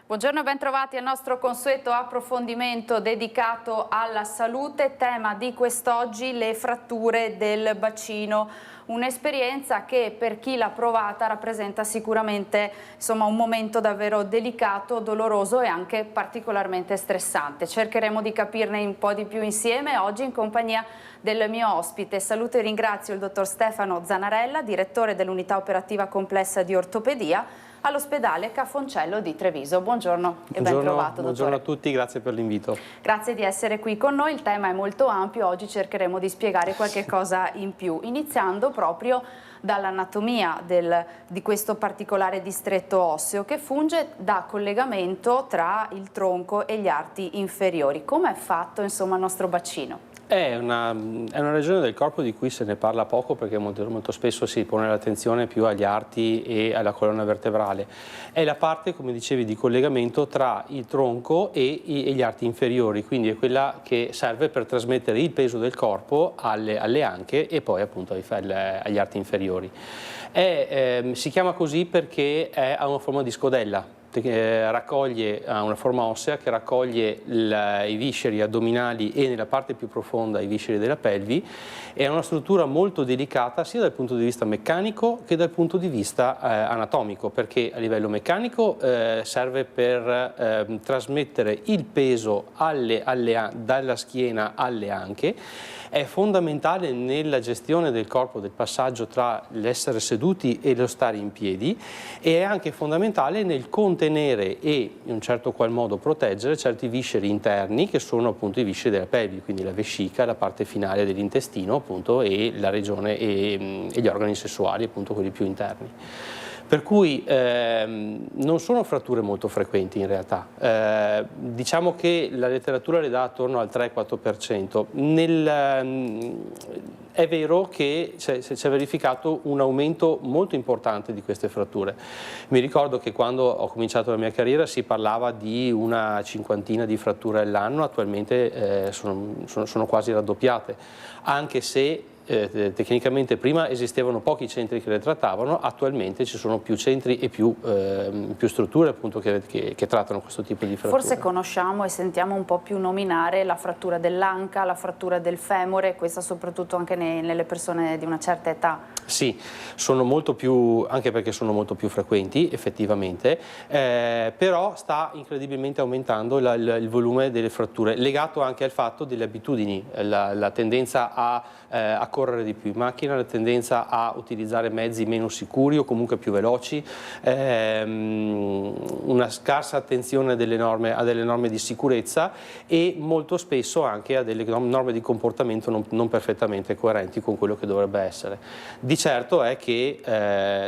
Buongiorno e ben trovati al nostro consueto approfondimento dedicato alla salute. Tema di quest'oggi: le fratture del bacino. Un'esperienza che per chi l'ha provata rappresenta sicuramente un momento davvero delicato, doloroso e anche particolarmente stressante. Cercheremo di capirne un po' di più insieme oggi in compagnia del mio ospite. Saluto e ringrazio il dottor Stefano Zanarella, direttore dell'unità operativa complessa di ortopedia all'ospedale Cafoncello di Treviso. Buongiorno e ben trovato, dottore. Buongiorno a tutti, grazie per l'invito. Grazie di essere qui con noi, il tema è molto ampio, oggi cercheremo di spiegare qualche cosa in più, iniziando proprio dall'anatomia di questo particolare distretto osseo che funge da collegamento tra il tronco e gli arti inferiori. Come è fatto insomma il nostro bacino? È una regione del corpo di cui se ne parla poco perché molto spesso si pone l'attenzione più agli arti e alla colonna vertebrale. È la parte, come dicevi, di collegamento tra il tronco e gli arti inferiori, quindi è quella che serve per trasmettere il peso del corpo alle anche e poi appunto agli arti inferiori. Si chiama così perché ha una forma di scodella. Ha una forma ossea che raccoglie i visceri addominali e nella parte più profonda i visceri della pelvi. È una struttura molto delicata sia dal punto di vista meccanico che dal punto di vista anatomico, perché a livello meccanico serve per trasmettere il peso dalla schiena alle anche. È fondamentale nella gestione del corpo, del passaggio tra l'essere seduti e lo stare in piedi, e è anche fondamentale nel contenere e in un certo qual modo proteggere certi visceri interni che sono appunto i visceri della pelvi, quindi la vescica, la parte finale dell'intestino appunto e la regione e gli organi sessuali, appunto quelli più interni. Per cui non sono fratture molto frequenti in realtà, diciamo che la letteratura le dà attorno al 3-4%. È vero che si è verificato un aumento molto importante di queste fratture. Mi ricordo che quando ho cominciato la mia carriera si parlava di una cinquantina di fratture all'anno, attualmente sono quasi raddoppiate, anche se tecnicamente prima esistevano pochi centri che le trattavano, attualmente ci sono più centri e più strutture appunto che trattano questo tipo di fratture. Forse conosciamo e sentiamo un po' più nominare la frattura dell'anca, la frattura del femore, questa soprattutto anche nelle persone di una certa età. Sì, sono molto più, anche perché sono molto più frequenti effettivamente, però sta incredibilmente aumentando il volume delle fratture, legato anche al fatto delle abitudini, la tendenza a correre di più in macchina, la tendenza a utilizzare mezzi meno sicuri o comunque più veloci, una scarsa attenzione a delle norme di sicurezza e molto spesso anche a delle norme di comportamento non perfettamente coerenti con quello che dovrebbe essere. Di certo è che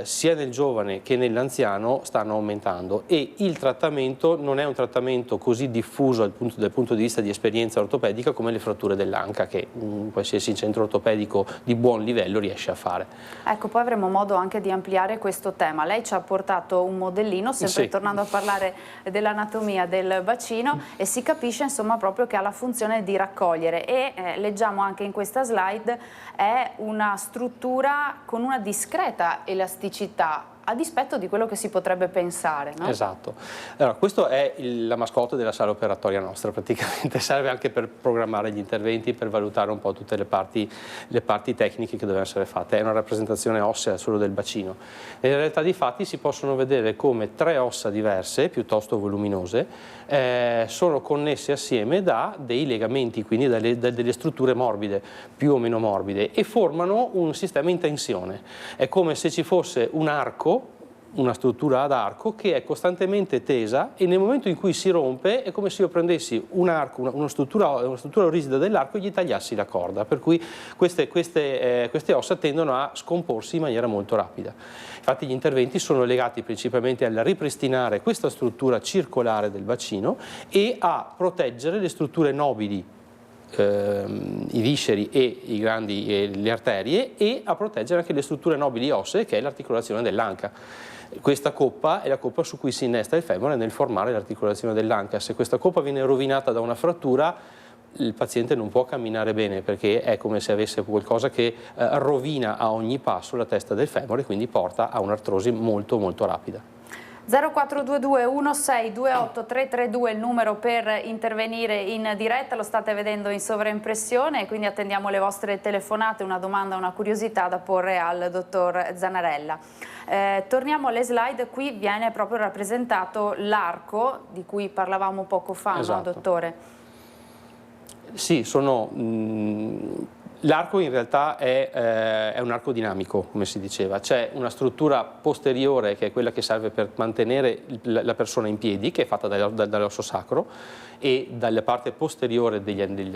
sia nel giovane che nell'anziano stanno aumentando e il trattamento non è un trattamento così diffuso dal punto di vista di esperienza ortopedica come le fratture dell'anca che un qualsiasi centro ortopedico di buon livello riesce a fare. Ecco, poi avremo modo anche di ampliare questo tema. Lei ci ha portato un modellino, sempre sì, tornando a parlare dell'anatomia del bacino, e si capisce insomma proprio che ha la funzione di raccogliere e leggiamo anche in questa slide è una struttura con una discreta elasticità, a dispetto di quello che si potrebbe pensare, no? Esatto. Allora, questo è la mascotte della sala operatoria nostra, praticamente serve anche per programmare gli interventi, per valutare un po' tutte le parti tecniche che devono essere fatte. È una rappresentazione ossea solo del bacino. Nella realtà dei fatti si possono vedere come tre ossa diverse, piuttosto voluminose, sono connesse assieme da dei legamenti, quindi delle strutture morbide, più o meno morbide, e formano un sistema in tensione. È come se ci fosse un arco, una struttura ad arco che è costantemente tesa e nel momento in cui si rompe è come se io prendessi un arco, una struttura rigida dell'arco e gli tagliassi la corda, per cui queste ossa tendono a scomporsi in maniera molto rapida. Infatti gli interventi sono legati principalmente al ripristinare questa struttura circolare del bacino e a proteggere le strutture nobili, i visceri e le arterie, e a proteggere anche le strutture nobili ossee, che è l'articolazione dell'anca. Questa coppa è la coppa su cui si innesta il femore nel formare l'articolazione dell'anca. Se questa coppa viene rovinata da una frattura, il paziente non può camminare bene, perché è come se avesse qualcosa che rovina a ogni passo la testa del femore, quindi porta a un'artrosi molto molto rapida. 0422 1628 332 è il numero per intervenire in diretta, lo state vedendo in sovraimpressione, quindi attendiamo le vostre telefonate, una domanda, una curiosità da porre al dottor Zanarella. Torniamo alle slide, qui viene proprio rappresentato l'arco di cui parlavamo poco fa, esatto. No, dottore? Sì, l'arco in realtà è un arco dinamico, come si diceva. C'è una struttura posteriore che è quella che serve per mantenere la persona in piedi, che è fatta dall'osso sacro, e dalla parte posteriore dell'anello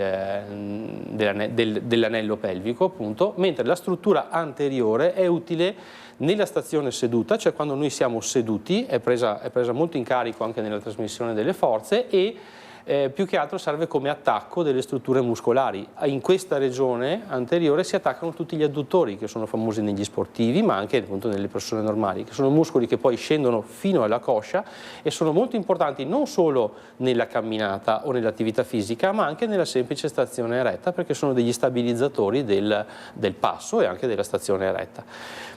pelvico, appunto, mentre la struttura anteriore è utile nella stazione seduta, cioè quando noi siamo seduti, è presa molto in carico anche nella trasmissione delle forze e più che altro serve come attacco delle strutture muscolari. In questa regione anteriore si attaccano tutti gli adduttori, che sono famosi negli sportivi ma anche appunto nelle persone normali, che sono muscoli che poi scendono fino alla coscia e sono molto importanti non solo nella camminata o nell'attività fisica ma anche nella semplice stazione eretta, perché sono degli stabilizzatori del passo e anche della stazione eretta.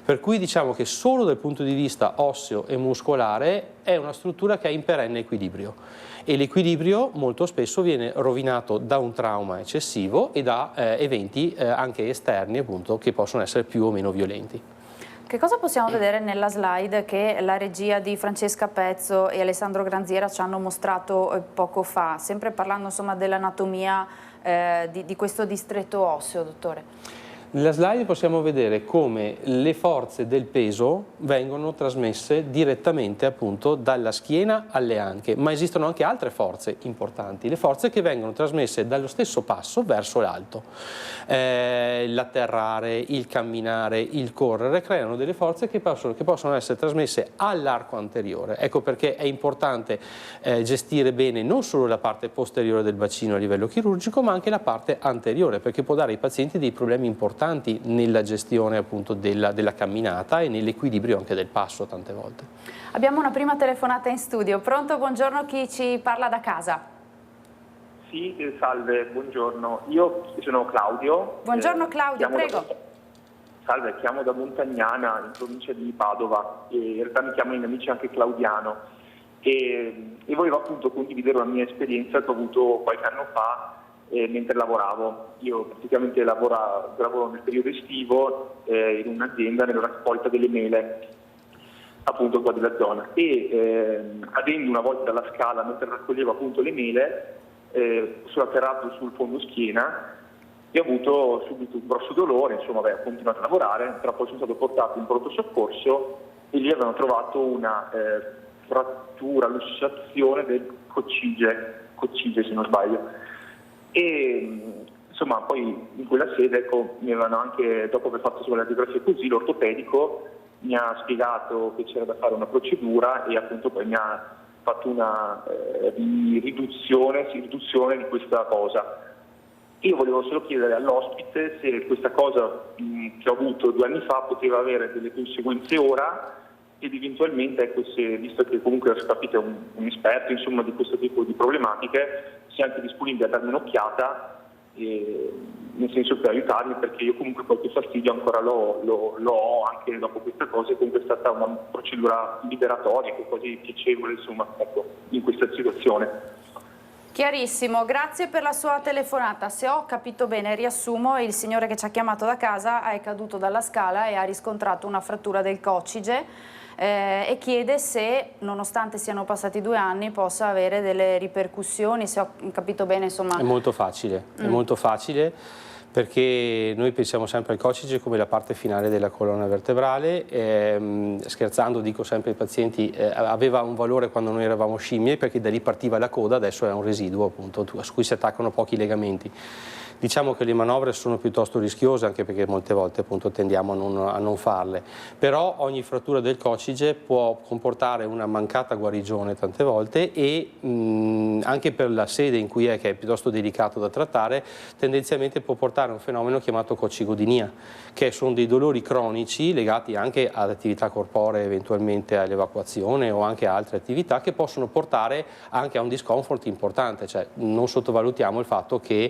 Per cui diciamo che solo dal punto di vista osseo e muscolare è una struttura che è in perenne equilibrio, e l'equilibrio molto spesso viene rovinato da un trauma eccessivo e da eventi anche esterni, appunto, che possono essere più o meno violenti. Che cosa possiamo vedere nella slide che la regia di Francesca Pezzo e Alessandro Granziera ci hanno mostrato poco fa, sempre parlando insomma dell'anatomia di questo distretto osseo, dottore? Nella slide possiamo vedere come le forze del peso vengono trasmesse direttamente appunto dalla schiena alle anche, ma esistono anche altre forze importanti, le forze che vengono trasmesse dallo stesso passo verso l'alto. L'atterrare, il camminare, il correre creano delle forze che possono essere trasmesse all'arco anteriore. Ecco perché è importante gestire bene non solo la parte posteriore del bacino a livello chirurgico, ma anche la parte anteriore, perché può dare ai pazienti dei problemi importanti nella gestione appunto della camminata e nell'equilibrio anche del passo tante volte. Abbiamo una prima telefonata in studio. Pronto, buongiorno, chi ci parla da casa? Sì, salve, buongiorno. Io sono Claudio. Buongiorno Claudio, prego. Salve, chiamo da Montagnana, in provincia di Padova, e in realtà mi chiamano i miei amici anche Claudiano. E volevo appunto condividere una mia esperienza che ho avuto qualche anno fa mentre lavoravo. Io praticamente lavoro nel periodo estivo in un'azienda nella raccolta delle mele, appunto qua della zona, e cadendo una volta dalla scala mentre raccoglievo appunto le mele, sono atterrato sul fondo schiena e ho avuto subito un grosso dolore. Insomma, ho continuato a lavorare, però poi sono stato portato in pronto soccorso e lì avevano trovato una frattura, lussazione del coccige se non sbaglio. E insomma poi in quella sede, ecco, mi avevano anche, dopo aver fatto sulla radiografia così, l'ortopedico mi ha spiegato che c'era da fare una procedura e appunto poi mi ha fatto una riduzione di questa cosa. Io volevo solo chiedere all'ospite se questa cosa che ho avuto 2 anni fa poteva avere delle conseguenze ora, ed eventualmente, ecco, se, visto che comunque ho capito un esperto insomma di questo tipo di problematiche, sia anche disponibile a darmi un'occhiata, nel senso per aiutarmi, perché io comunque qualche fastidio ancora lo ho anche dopo questa cosa, e comunque è stata una procedura liberatoria, quasi piacevole, insomma, ecco, in questa situazione. Chiarissimo, grazie per la sua telefonata. Se ho capito bene, riassumo, il signore che ci ha chiamato da casa è caduto dalla scala e ha riscontrato una frattura del coccige e chiede se, nonostante siano passati 2 anni, possa avere delle ripercussioni. Se ho capito bene, insomma... È molto facile, è molto facile, perché noi pensiamo sempre al coccige come la parte finale della colonna vertebrale. Scherzando dico sempre ai pazienti, aveva un valore quando noi eravamo scimmie, perché da lì partiva la coda, adesso è un residuo appunto su cui si attaccano pochi legamenti. Diciamo che le manovre sono piuttosto rischiose, anche perché molte volte appunto tendiamo a non farle, però ogni frattura del coccige può comportare una mancata guarigione tante volte, e anche per la sede in cui è, che è piuttosto delicato da trattare, tendenzialmente può portare a un fenomeno chiamato coccigodinia, che sono dei dolori cronici legati anche ad attività corporee, eventualmente all'evacuazione o anche a altre attività, che possono portare anche a un discomfort importante. Cioè, non sottovalutiamo il fatto che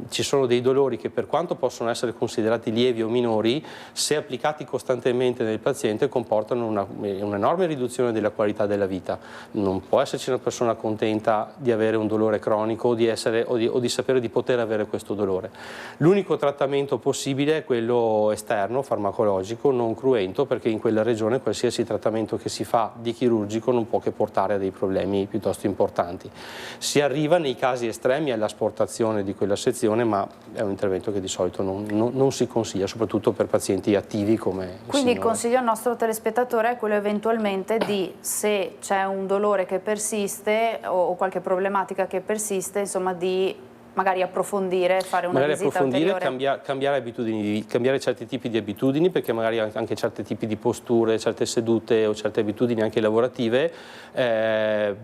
ci sono dei dolori che, per quanto possono essere considerati lievi o minori, se applicati costantemente nel paziente comportano un'enorme riduzione della qualità della vita. Non può esserci una persona contenta di avere un dolore cronico o di sapere di poter avere questo dolore. L'unico trattamento possibile è quello esterno, farmacologico, non cruento, perché in quella regione qualsiasi trattamento che si fa di chirurgico non può che portare a dei problemi piuttosto importanti. Si arriva nei casi estremi all'asportazione di quella sezione, ma è un intervento che di solito non si consiglia, soprattutto per pazienti attivi come il Quindi il signore. consiglio al nostro telespettatore è quello eventualmente di, se c'è un dolore che persiste o qualche problematica che persiste, insomma di magari approfondire, fare una visita ulteriore. Cambiare abitudini, cambiare certi tipi di abitudini, perché magari anche certi tipi di posture, certe sedute o certe abitudini anche lavorative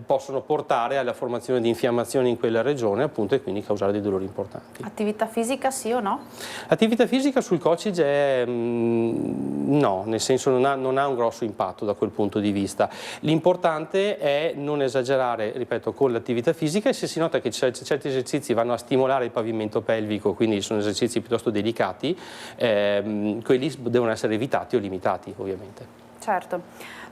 possono portare alla formazione di infiammazioni in quella regione, appunto, e quindi causare dei dolori importanti. Attività fisica sì o no? L'attività fisica sul coccige no, nel senso non ha un grosso impatto da quel punto di vista. L'importante è non esagerare, ripeto, con l'attività fisica, e se si nota che certi esercizi vanno a stimolare il pavimento pelvico, quindi sono esercizi piuttosto delicati, quelli devono essere evitati o limitati, ovviamente. Certo.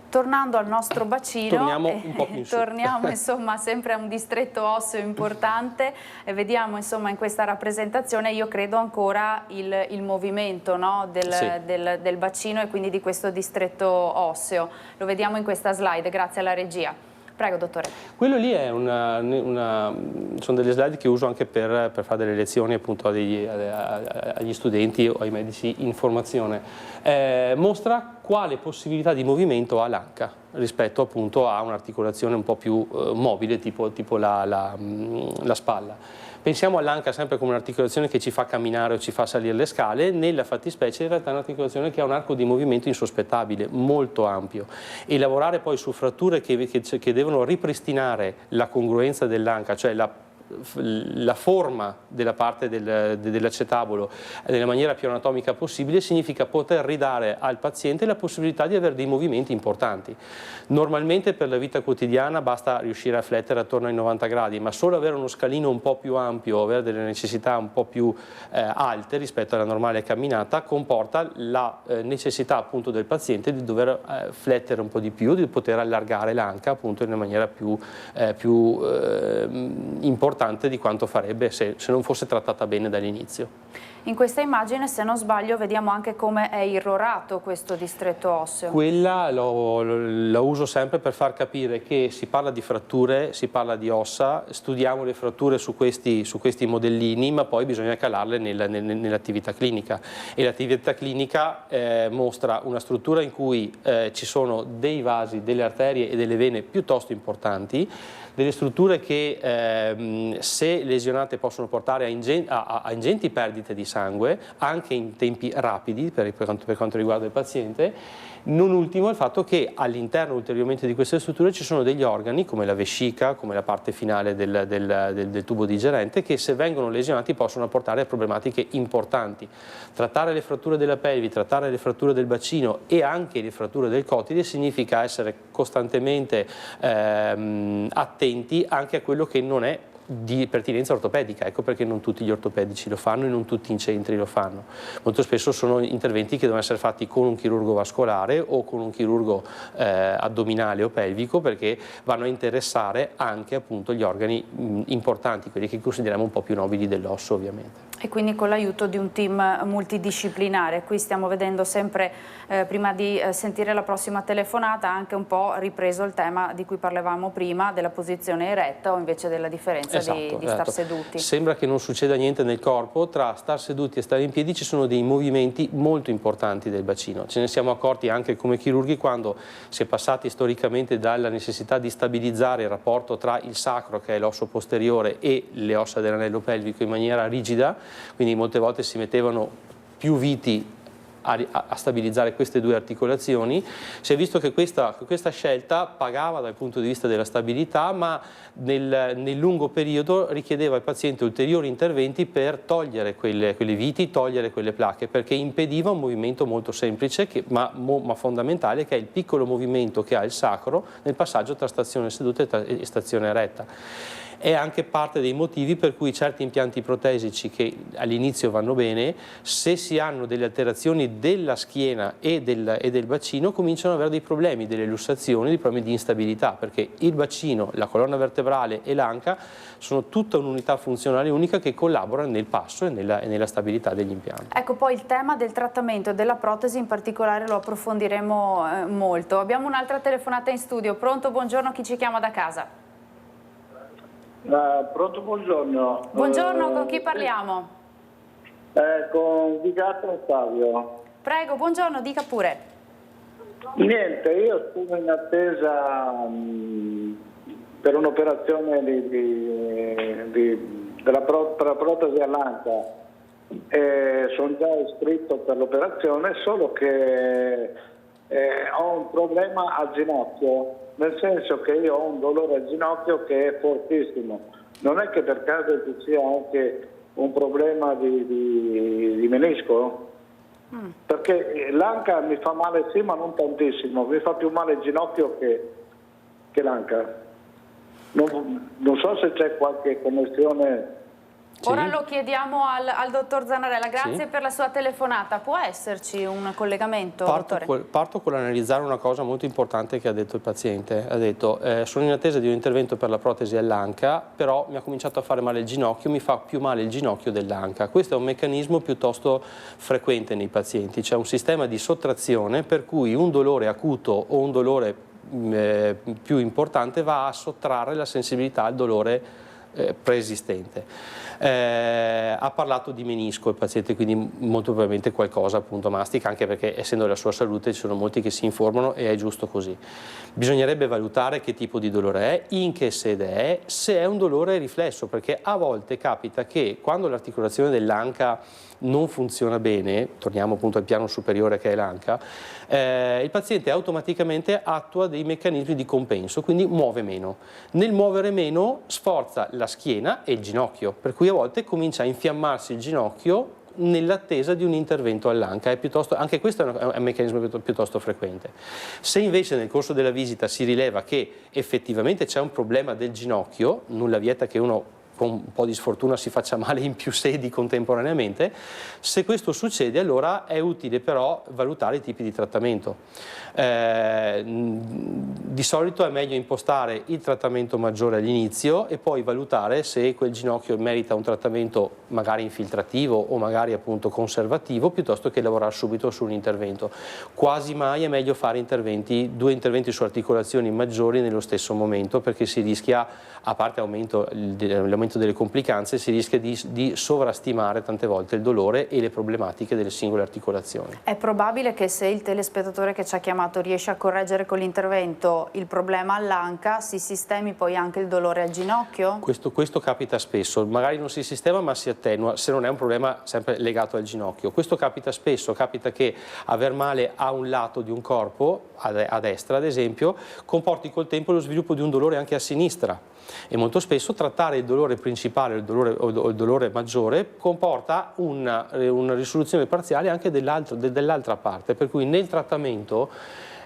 Tornando al nostro bacino, torniamo un po' più in su. Torniamo insomma sempre a un distretto osseo importante e vediamo insomma in questa rappresentazione, io credo, ancora il movimento, no, del bacino e quindi di questo distretto osseo. Lo vediamo in questa slide, grazie alla regia. Prego, dottore. Quello lì è sono delle slide che uso anche per fare delle lezioni, appunto, agli studenti o ai medici in formazione. Mostra quale possibilità di movimento ha l'anca rispetto, appunto, a un'articolazione un po' più mobile, tipo la spalla. Pensiamo all'anca sempre come un'articolazione che ci fa camminare o ci fa salire le scale. Nella fattispecie in realtà è un'articolazione che ha un arco di movimento insospettabile, molto ampio, e lavorare poi su fratture che devono ripristinare la congruenza dell'anca, cioè la forma della parte dell'acetabolo nella maniera più anatomica possibile, significa poter ridare al paziente la possibilità di avere dei movimenti importanti. Normalmente per la vita quotidiana basta riuscire a flettere attorno ai 90 gradi, ma solo avere uno scalino un po' più ampio, avere delle necessità un po' più alte rispetto alla normale camminata, comporta la necessità, appunto, del paziente di dover flettere un po' di più, di poter allargare l'anca, appunto, in una maniera più importante di quanto farebbe se non fosse trattata bene dall'inizio. In questa immagine, se non sbaglio, vediamo anche come è irrorato questo distretto osseo. Quella la uso sempre per far capire che si parla di fratture, si parla di ossa, studiamo le fratture su questi modellini, ma poi bisogna calarle nell'attività clinica, e l'attività clinica mostra una struttura in cui ci sono dei vasi, delle arterie e delle vene piuttosto importanti, delle strutture che se lesionate possono portare a ingenti perdite di sangue anche in tempi rapidi per quanto riguarda il paziente. Non ultimo il fatto che all'interno ulteriormente di queste strutture ci sono degli organi come la vescica, come la parte finale del tubo digerente, che se vengono lesionati possono portare a problematiche importanti. Trattare le fratture della pelvi, trattare le fratture del bacino e anche le fratture del cotide significa essere costantemente attenti anche a quello che non è di pertinenza ortopedica. Ecco perché non tutti gli ortopedici lo fanno e non tutti i centri lo fanno. Molto spesso sono interventi che devono essere fatti con un chirurgo vascolare o con un chirurgo addominale o pelvico, perché vanno a interessare anche, appunto, gli organi importanti, quelli che consideriamo un po' più nobili dell'osso, ovviamente. E quindi con l'aiuto di un team multidisciplinare. Qui stiamo vedendo sempre, prima di sentire la prossima telefonata, anche un po' ripreso il tema di cui parlavamo prima, della posizione eretta o invece della differenza di star seduti. Sembra che non succeda niente nel corpo, tra star seduti e stare in piedi ci sono dei movimenti molto importanti del bacino. Ce ne siamo accorti anche come chirurghi quando si è passati storicamente dalla necessità di stabilizzare il rapporto tra il sacro, che è l'osso posteriore, e le ossa dell'anello pelvico in maniera rigida, quindi molte volte si mettevano più viti a stabilizzare queste due articolazioni. Si è visto che questa scelta pagava dal punto di vista della stabilità, ma nel lungo periodo richiedeva al paziente ulteriori interventi per togliere quelle viti, togliere quelle placche, perché impediva un movimento molto semplice ma fondamentale, che è il piccolo movimento che ha il sacro nel passaggio tra stazione seduta e stazione eretta. È anche parte dei motivi per cui certi impianti protesici che all'inizio vanno bene, se si hanno delle alterazioni della schiena e del bacino, cominciano ad avere dei problemi, delle lussazioni, dei problemi di instabilità, perché il bacino, la colonna vertebrale e l'anca sono tutta un'unità funzionale unica che collabora nel passo e nella stabilità degli impianti. Ecco, poi il tema del trattamento e della protesi in particolare lo approfondiremo molto. Abbiamo un'altra telefonata in studio. Pronto? Buongiorno, chi ci chiama da casa? Pronto, buongiorno. Buongiorno, con chi parliamo? Con Vigato Ottavio. Prego, buongiorno, dica pure. Niente, io sono in attesa per un'operazione per la protesi all'anca. Sono già iscritto per l'operazione, solo che ho un problema al ginocchio, nel senso che io ho un dolore al ginocchio che è fortissimo. Non è che per caso ci sia anche un problema di menisco? Perché l'anca mi fa male sì, ma non tantissimo, mi fa più male il ginocchio che l'anca. Non so se c'è qualche connessione. Sì. Ora lo chiediamo al dottor Zanarella, grazie Sì. per la sua telefonata. Può esserci un collegamento, dottore? Parto con l'analizzare una cosa molto importante che ha detto il paziente. Ha detto, sono in attesa di un intervento per la protesi all'anca, però mi ha cominciato a fare male il ginocchio, mi fa più male il ginocchio dell'anca. Questo è un meccanismo piuttosto frequente nei pazienti, c'è un sistema di sottrazione per cui un dolore acuto o un dolore più importante va a sottrarre la sensibilità al dolore preesistente. Ha parlato di menisco il paziente, quindi molto probabilmente qualcosa appunto mastica, anche perché essendo la sua salute ci sono molti che si informano e è giusto così. Bisognerebbe valutare che tipo di dolore è, in che sede è, se è un dolore riflesso, perché a volte capita che quando l'articolazione dell'anca non funziona bene, torniamo appunto al piano superiore che è l'anca, il paziente automaticamente attua dei meccanismi di compenso, quindi muove meno. Nel muovere meno sforza la schiena e il ginocchio, per cui a volte comincia a infiammarsi il ginocchio nell'attesa di un intervento all'anca. Anche questo è un meccanismo piuttosto frequente. Se invece nel corso della visita si rileva che effettivamente c'è un problema del ginocchio, nulla vieta che uno con un po' di sfortuna si faccia male in più sedi contemporaneamente, se questo succede allora è utile però valutare i tipi di trattamento. Di solito è meglio impostare il trattamento maggiore all'inizio e poi valutare se quel ginocchio merita un trattamento magari infiltrativo o magari appunto conservativo, piuttosto che lavorare subito su un intervento. Quasi mai è meglio fare due interventi su articolazioni maggiori nello stesso momento, perché si rischia, a parte l'aumento delle complicanze, si rischia di sovrastimare tante volte il dolore e le problematiche delle singole articolazioni. È probabile che se il telespettatore che ci ha chiamato riesce a correggere con l'intervento il problema all'anca, si sistemi poi anche il dolore al ginocchio? Questo capita spesso, magari non si sistema ma si attenua, se non è un problema sempre legato al ginocchio. Questo capita spesso, capita che aver male a un lato di un corpo, a destra ad esempio, comporti col tempo lo sviluppo di un dolore anche a sinistra. E molto spesso trattare il dolore principale o il dolore maggiore comporta una risoluzione parziale anche dell'altra parte, per cui nel trattamento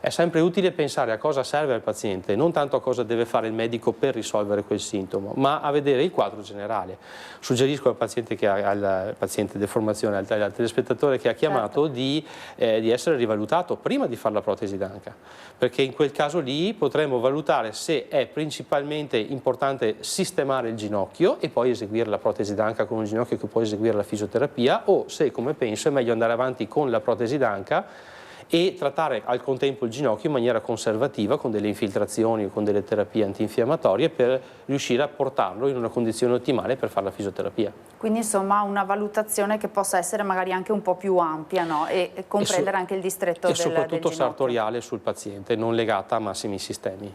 è sempre utile pensare a cosa serve al paziente, non tanto a cosa deve fare il medico per risolvere quel sintomo, ma a vedere il quadro generale. Suggerisco al paziente deformazione, al telespettatore che ha chiamato, certo, di essere rivalutato prima di fare la protesi d'anca, perché in quel caso lì potremo valutare se è principalmente importante sistemare il ginocchio e poi eseguire la protesi d'anca con un ginocchio che può eseguire la fisioterapia, o se, come penso, è meglio andare avanti con la protesi d'anca e trattare al contempo il ginocchio in maniera conservativa con delle infiltrazioni o con delle terapie antinfiammatorie per riuscire a portarlo in una condizione ottimale per fare la fisioterapia. Quindi insomma una valutazione che possa essere magari anche un po' più ampia, no? E comprendere anche il distretto del ginocchio. E soprattutto sartoriale sul paziente, non legata a massimi sistemi.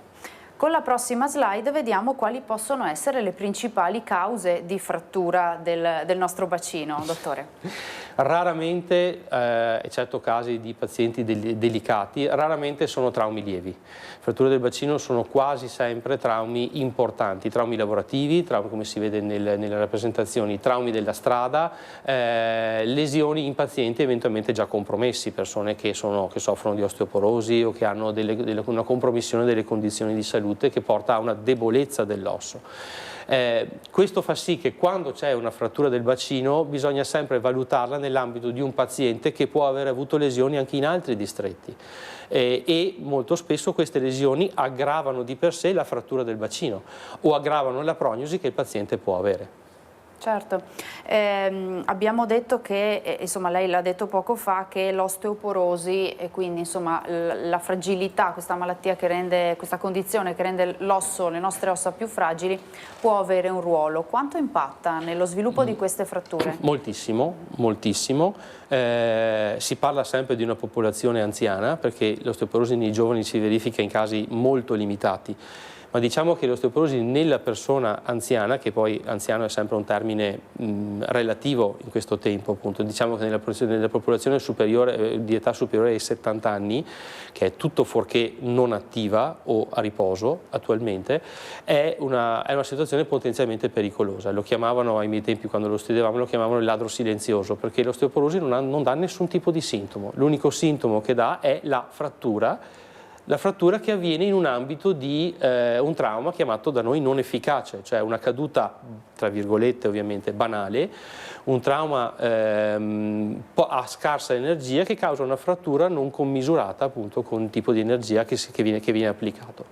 Con la prossima slide vediamo quali possono essere le principali cause di frattura del nostro bacino, dottore. Raramente, eccetto casi di pazienti delicati, raramente sono traumi lievi. Fratture del bacino sono quasi sempre traumi importanti, traumi lavorativi, traumi come si vede nelle rappresentazioni, traumi della strada, lesioni in pazienti eventualmente già compromessi, persone che soffrono di osteoporosi o che hanno una compromissione delle condizioni di salute salute che porta a una debolezza dell'osso. Questo fa sì che quando c'è una frattura del bacino bisogna sempre valutarla nell'ambito di un paziente che può aver avuto lesioni anche in altri distretti e molto spesso queste lesioni aggravano di per sé la frattura del bacino o aggravano la prognosi che il paziente può avere. Certo, abbiamo detto che, insomma lei l'ha detto poco fa, che l'osteoporosi e quindi insomma la fragilità, questa malattia che rende, questa condizione che rende l'osso, le nostre ossa più fragili, può avere un ruolo. Quanto impatta nello sviluppo di queste fratture? Moltissimo, moltissimo. Si parla sempre di una popolazione anziana perché l'osteoporosi nei giovani si verifica in casi molto limitati. Ma diciamo che l'osteoporosi nella persona anziana, che poi anziano è sempre un termine relativo in questo tempo, appunto, diciamo che nella popolazione superiore, di età superiore ai 70 anni, che è tutto fuorché non attiva o a riposo attualmente, è una situazione potenzialmente pericolosa. Lo chiamavano ai miei tempi, quando lo studiavamo, lo chiamavano il ladro silenzioso, perché l'osteoporosi non dà nessun tipo di sintomo. L'unico sintomo che dà è la frattura che avviene in un ambito di un trauma chiamato da noi non efficace, cioè una caduta, tra virgolette ovviamente, banale, un trauma a scarsa energia che causa una frattura non commisurata appunto con il tipo di energia che viene applicato.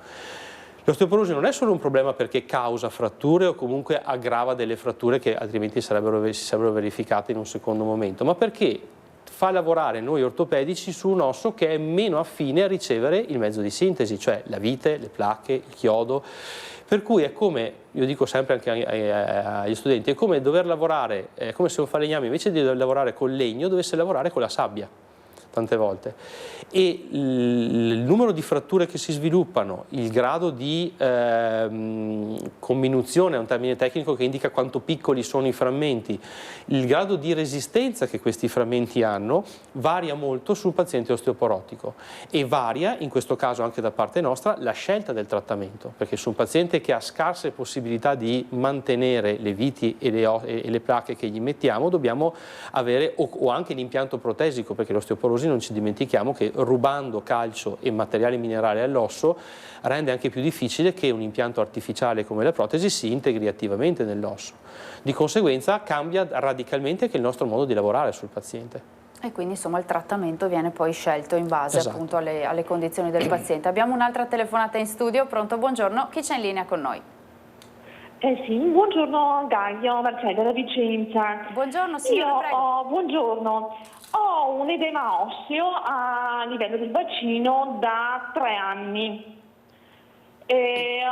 L'osteoporosi non è solo un problema perché causa fratture o comunque aggrava delle fratture che altrimenti si sarebbero verificate in un secondo momento, ma perché fa lavorare noi ortopedici su un osso che è meno affine a ricevere il mezzo di sintesi, cioè la vite, le placche, il chiodo, per cui è come, io dico sempre anche agli studenti, è come dover lavorare, è come se un falegname invece di lavorare col legno dovesse lavorare con la sabbia, tante volte. E il numero di fratture che si sviluppano, il grado di comminuzione, è un termine tecnico che indica quanto piccoli sono i frammenti, il grado di resistenza che questi frammenti hanno varia molto sul paziente osteoporotico e varia, in questo caso anche da parte nostra, la scelta del trattamento, perché su un paziente che ha scarse possibilità di mantenere le viti e le placche che gli mettiamo dobbiamo avere o anche l'impianto protesico, perché l'osteoporosi non ci dimentichiamo che rubando calcio e materiale minerale all'osso rende anche più difficile che un impianto artificiale come la protesi si integri attivamente nell'osso. Di conseguenza cambia radicalmente anche il nostro modo di lavorare sul paziente. E quindi insomma il trattamento viene poi scelto in base appunto alle condizioni del paziente. Abbiamo un'altra telefonata in studio, pronto, buongiorno, chi c'è in linea con noi? Sì, buongiorno Gaglio, Marcella da Vicenza. Buongiorno signora, prego. Buongiorno, ho un edema osseo a livello del bacino da 3 anni.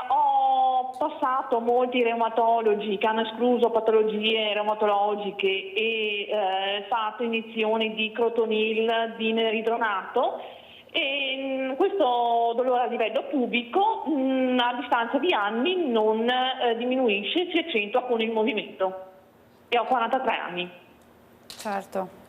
Ho passato molti reumatologi che hanno escluso patologie reumatologiche e fatto iniezioni di crotonil, di neridronato. E questo dolore a livello pubico a distanza di anni non diminuisce, si accentua con il movimento e ho 43 anni. Certo.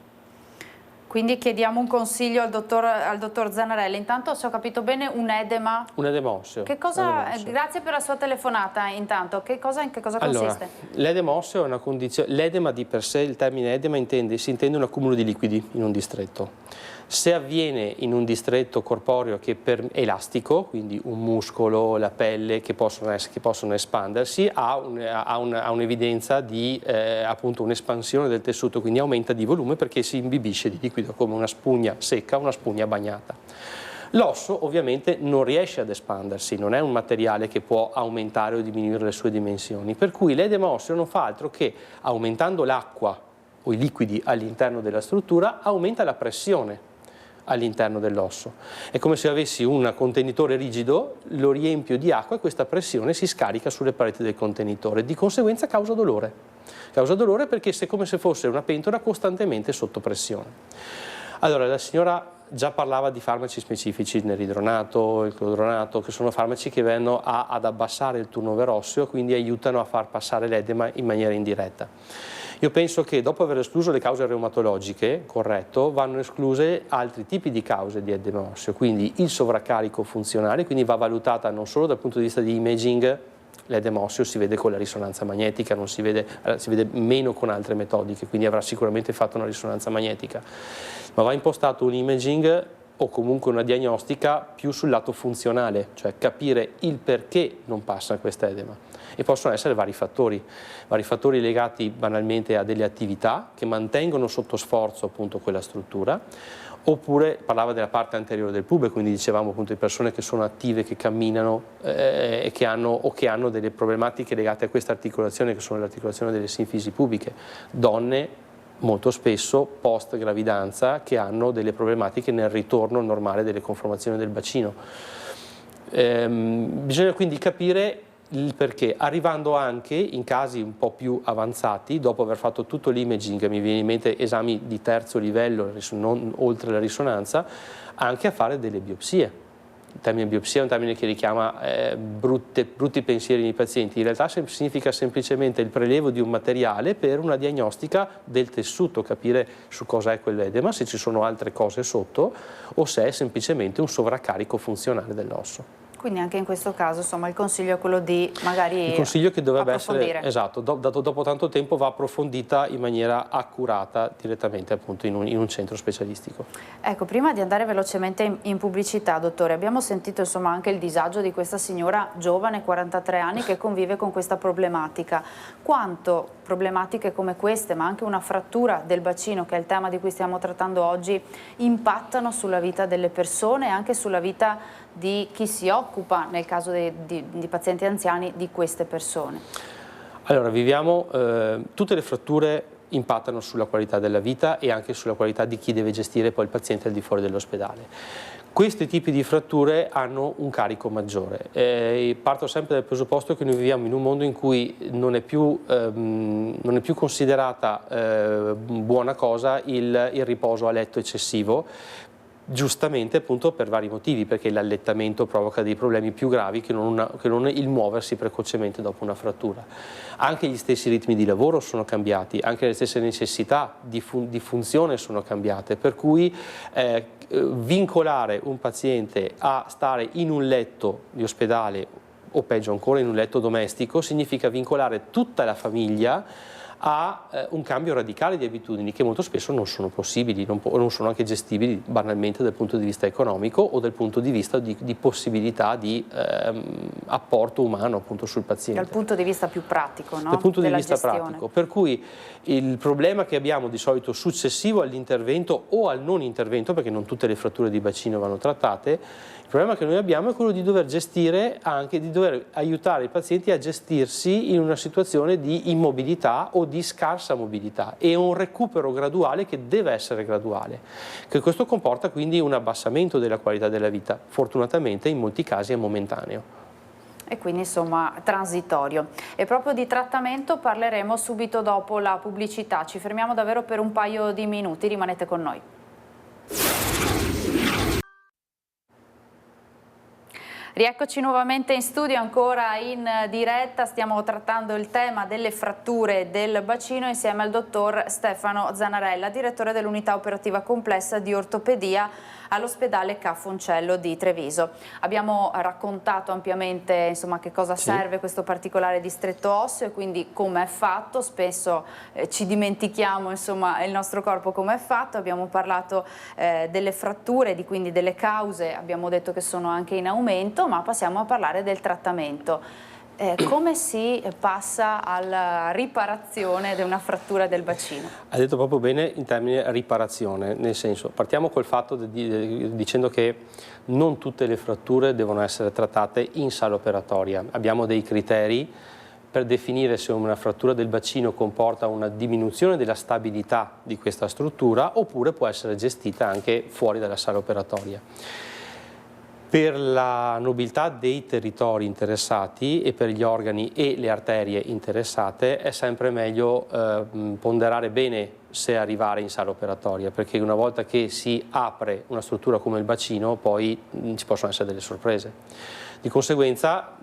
Quindi chiediamo un consiglio al dottor Zanarelli. Intanto, se ho capito bene, un edema. Un edema osseo. Che cosa, grazie per la sua telefonata intanto. In che cosa consiste? L'edema osseo è una condizione, l'edema di per sé, il termine edema si intende un accumulo di liquidi in un distretto. Se avviene in un distretto corporeo che elastico, quindi un muscolo, la pelle che possono espandersi, ha un'evidenza di appunto un'espansione del tessuto, quindi aumenta di volume perché si imbibisce di liquido come una spugna secca, una spugna bagnata. L'osso ovviamente non riesce ad espandersi, non è un materiale che può aumentare o diminuire le sue dimensioni, per cui l'edema osseo non fa altro che, aumentando l'acqua o i liquidi all'interno della struttura, aumenta la pressione all'interno dell'osso. È come se avessi un contenitore rigido, lo riempio di acqua e questa pressione si scarica sulle pareti del contenitore, di conseguenza causa dolore. Causa dolore perché è come se fosse una pentola costantemente sotto pressione. Allora, la signora già parlava di farmaci specifici, il neridronato, il clodronato, che sono farmaci che vanno ad abbassare il turnover osseo, quindi aiutano a far passare l'edema in maniera indiretta. Io penso che dopo aver escluso le cause reumatologiche, corretto, vanno escluse altri tipi di cause di edema osseo, quindi il sovraccarico funzionale, quindi va valutata non solo dal punto di vista di imaging, l'edema osseo si vede con la risonanza magnetica, si vede meno con altre metodiche, quindi avrà sicuramente fatto una risonanza magnetica, ma va impostato un imaging o comunque una diagnostica più sul lato funzionale, cioè capire il perché non passa questo edema. E possono essere vari fattori legati banalmente a delle attività che mantengono sotto sforzo appunto quella struttura, oppure parlava della parte anteriore del pube, quindi dicevamo appunto di persone che sono attive, che camminano e che hanno delle problematiche legate a questa articolazione, che sono le articolazioni delle sinfisi pubiche, donne molto spesso post gravidanza che hanno delle problematiche nel ritorno normale delle conformazioni del bacino. Bisogna quindi capire il perché, arrivando anche in casi un po' più avanzati, dopo aver fatto tutto l'imaging, mi viene in mente esami di terzo livello, non oltre la risonanza, anche a fare delle biopsie. Il termine biopsia è un termine che richiama brutti pensieri nei pazienti, in realtà significa semplicemente il prelevo di un materiale per una diagnostica del tessuto, capire su cosa è quell'edema, se ci sono altre cose sotto o se è semplicemente un sovraccarico funzionale dell'osso. Quindi anche in questo caso, insomma, il consiglio è quello di magari il consiglio che dovrebbe approfondire. essere, esatto, dopo tanto tempo va approfondita in maniera accurata direttamente appunto in un centro specialistico. Ecco, prima di andare velocemente in pubblicità, dottore, abbiamo sentito insomma anche il disagio di questa signora giovane, 43 anni, che convive con questa problematica. Quanto problematiche come queste, ma anche una frattura del bacino, che è il tema di cui stiamo trattando oggi, impattano sulla vita delle persone e anche sulla vita di chi si occupa, nel caso di pazienti anziani, di queste persone? Allora, tutte le fratture impattano sulla qualità della vita e anche sulla qualità di chi deve gestire poi il paziente al di fuori dell'ospedale. Questi tipi di fratture hanno un carico maggiore. Parto sempre dal presupposto che noi viviamo in un mondo in cui non è più considerata buona cosa il riposo a letto eccessivo, giustamente appunto per vari motivi, perché l'allettamento provoca dei problemi più gravi che non il muoversi precocemente dopo una frattura. Anche gli stessi ritmi di lavoro sono cambiati, anche le stesse necessità di funzione sono cambiate, per cui vincolare un paziente a stare in un letto di ospedale o peggio ancora in un letto domestico significa vincolare tutta la famiglia a un cambio radicale di abitudini che molto spesso non sono possibili, non sono anche gestibili banalmente dal punto di vista economico o dal punto di vista di possibilità di apporto umano appunto sul paziente. Dal punto di vista più pratico, no? Dal punto di vista gestione. pratico, per cui il problema che abbiamo di solito successivo all'intervento o al non intervento, perché non tutte le fratture di bacino vanno trattate, il problema che noi abbiamo è quello di dover gestire, anche di dover aiutare i pazienti a gestirsi in una situazione di immobilità o di scarsa mobilità e un recupero graduale che deve essere graduale, che questo comporta quindi un abbassamento della qualità della vita, fortunatamente in molti casi è momentaneo. E quindi insomma transitorio. E proprio di trattamento parleremo subito dopo la pubblicità, ci fermiamo davvero per un paio di minuti, rimanete con noi. Rieccoci nuovamente in studio, ancora in diretta, stiamo trattando il tema delle fratture del bacino insieme al dottor Stefano Zanarella, direttore dell'unità operativa complessa di ortopedia all'ospedale Ca' Foncello di Treviso. Abbiamo raccontato ampiamente insomma che cosa serve questo particolare distretto osseo e quindi come è fatto. Spesso ci dimentichiamo insomma il nostro corpo come è fatto. Abbiamo parlato delle fratture, quindi delle cause, abbiamo detto che sono anche in aumento, ma passiamo a parlare del trattamento. Come si passa alla riparazione di una frattura del bacino? Ha detto proprio bene in termini riparazione, nel senso, partiamo col fatto dicendo che non tutte le fratture devono essere trattate in sala operatoria. Abbiamo dei criteri per definire se una frattura del bacino comporta una diminuzione della stabilità di questa struttura oppure può essere gestita anche fuori dalla sala operatoria. Per la nobiltà dei territori interessati e per gli organi e le arterie interessate è sempre meglio ponderare bene se arrivare in sala operatoria, perché una volta che si apre una struttura come il bacino poi ci possono essere delle sorprese. Di conseguenza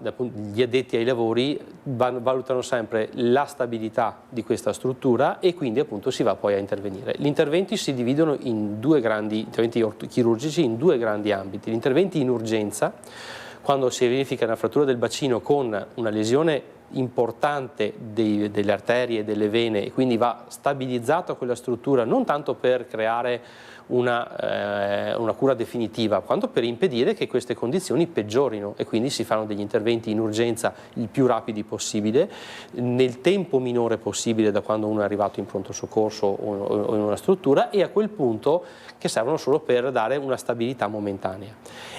gli addetti ai lavori valutano sempre la stabilità di questa struttura e quindi appunto si va poi a intervenire. Gli interventi si dividono in interventi chirurgici in due grandi ambiti. Gli interventi in urgenza, quando si verifica una frattura del bacino con una lesione importante delle arterie e delle vene e quindi va stabilizzata quella struttura non tanto per creare una cura definitiva, quanto per impedire che queste condizioni peggiorino, e quindi si fanno degli interventi in urgenza il più rapidi possibile, nel tempo minore possibile da quando uno è arrivato in pronto soccorso o in una struttura, e a quel punto che servono solo per dare una stabilità momentanea.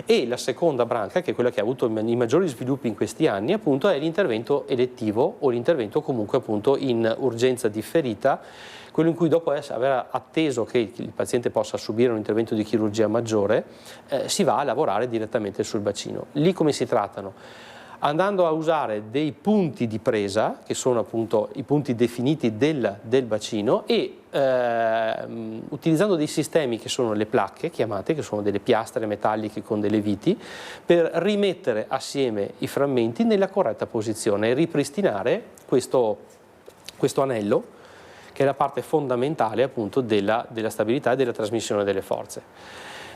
E la seconda branca, che è quella che ha avuto i maggiori sviluppi in questi anni, appunto, è l'intervento elettivo o l'intervento comunque appunto in urgenza differita, quello in cui dopo aver atteso che il paziente possa subire un intervento di chirurgia maggiore, si va a lavorare direttamente sul bacino. Lì come si trattano? Andando a usare dei punti di presa, che sono appunto i punti definiti del bacino, e utilizzando dei sistemi che sono le placche, chiamate, che sono delle piastre metalliche con delle viti, per rimettere assieme i frammenti nella corretta posizione e ripristinare questo anello, che è la parte fondamentale appunto della stabilità e della trasmissione delle forze.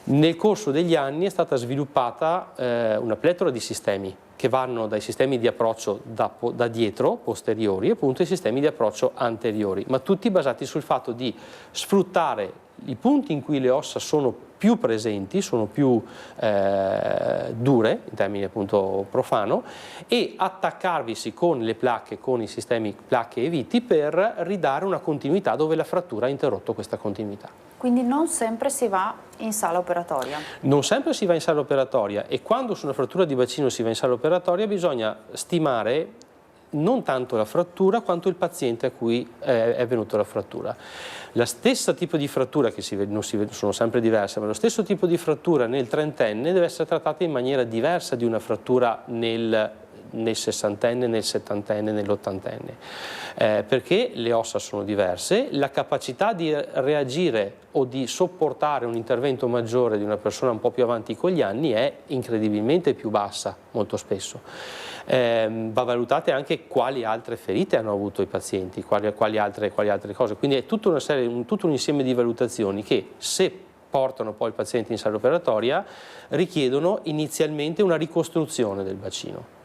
Nel corso degli anni è stata sviluppata una pletora di sistemi che vanno dai sistemi di approccio da dietro, posteriori, appunto, ai sistemi di approccio anteriori, ma tutti basati sul fatto di sfruttare i punti in cui le ossa sono più presenti, sono più dure, in termini appunto profano, e attaccarvisi con le placche, con i sistemi placche e viti, per ridare una continuità dove la frattura ha interrotto questa continuità. Quindi non sempre si va in sala operatoria? Non sempre si va in sala operatoria, e quando su una frattura di bacino si va in sala operatoria bisogna stimare non tanto la frattura quanto il paziente a cui è venuta la frattura. La stessa tipo di frattura, che sono sempre diverse, ma lo stesso tipo di frattura nel trentenne deve essere trattata in maniera diversa di una frattura nel sessantenne, nel settantenne, nell'ottantenne, perché le ossa sono diverse, la capacità di reagire o di sopportare un intervento maggiore di una persona un po' più avanti con gli anni è incredibilmente più bassa, molto spesso. Va valutate anche quali altre ferite hanno avuto i pazienti, quali altre cose, quindi è tutto un insieme di valutazioni che, se portano poi il paziente in sala operatoria, richiedono inizialmente una ricostruzione del bacino.